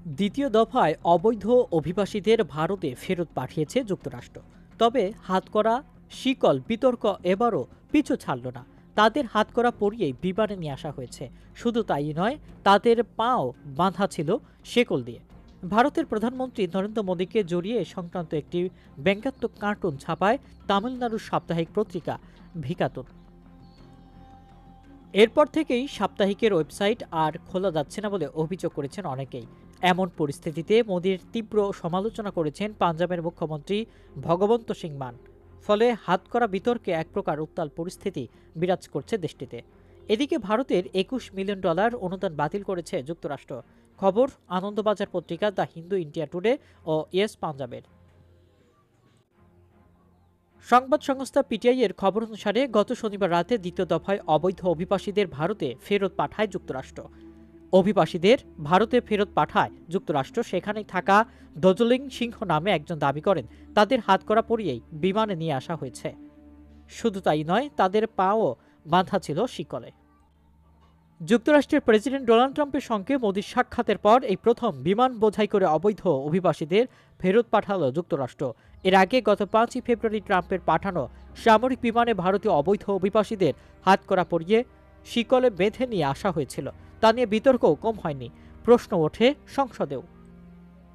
দ্বিতীয় দফায় অবৈধ অভিবাসীদের ভারতে ফেরত পাঠিয়েছে যুক্তরাষ্ট্র। তবে হাতকড়া শিকল বিতর্ক এবারও পিছু ছাড়ল না। তাদের হাতকড়া পরিয়েই বিমানে নিয়ে আসা হয়েছে। শুধু তাই নয়, তাদের পাও বাঁধা ছিল শেকল দিয়ে। ভারতের প্রধানমন্ত্রী নরেন্দ্র মোদীকে জড়িয়ে সংক্রান্ত একটি ব্যঙ্গাত্মক কার্টুন ছাপায় তামিলনাড়ুর সাপ্তাহিক পত্রিকা ভিকাতুন। এরপর থেকেই সাপ্তাহিকের ওয়েবসাইট আর খোলা যাচ্ছে না বলে অভিযোগ করেছেন অনেকেই। এমন পরিস্থিতিতে মোদির তীব্র সমালোচনা করেছেন পাঞ্জাবের মুখ্যমন্ত্রী ভগবন্ত সিং মান। ফলে হাতকড়া বিতর্কে এক প্রকার উত্তাল পরিস্থিতি বিরাজ করছে দেশটিতে। এদিকে ভারতের $21 মিলিয়ন অনুদান বাতিল করেছে যুক্তরাষ্ট্র। খবর Anandabazar Patrika, the Hindu India Today ও ইয়েস পাঞ্জাবের। সংবাদ সংস্থা পিটিআই এর খবর অনুসারে গত শনিবার রাতে দ্বিতীয় দফায় অবৈধ অভিবাসীদের ভারতে ফেরত পাঠায় যুক্তরাষ্ট্র। অভিবাসীদের ভারতে ফেরত পাঠায় যুক্তরাষ্ট্র। সেখানে থাকা দজলিং সিংহ নামে একজন দাবি করেন তাদের হাতকড়া পরিয়েই বিমানে নিয়ে আসা হয়েছে। শুধু তাই নয়, তাদের পাও বাঁধা ছিল শিকলে। যুক্তরাষ্ট্রের প্রেসিডেন্ট ডোনাল্ড ট্রাম্পের সঙ্গে মোদির সাক্ষাতের পর এই প্রথম বিমান বোঝাই করে অবৈধ অভিবাসীদের ফেরত পাঠালো যুক্তরাষ্ট্র। এর আগে গত 5 ফেব্রুয়ারি ট্রাম্পের পাঠানো সামরিক বিমানে ভারতীয় অবৈধ অভিবাসীদের হাতকড়া পরিয়ে শিকলে বেঁধে নিয়ে আসা হয়েছিল। তা নিয়ে বিতর্কও কম হয়নি, প্রশ্ন ওঠে সংসদেও।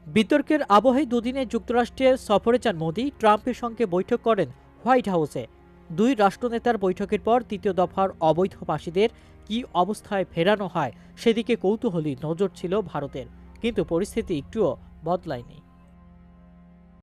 বিতর্কের আবহে দুদিনে যুক্তরাষ্ট্রে সফরে যান মোদি। ট্রাম্পের সঙ্গে বৈঠক করেন হোয়াইট হাউসে। দুই রাষ্ট্রনেতার বৈঠকের পর তৃতীয় দফার অবৈধবাসীদের কি অবস্থায় ফেরানো হয় সেদিকে কৌতূহলী নজর ছিল ভারতের। কিন্তু পরিস্থিতি একটুও বদলায়নি।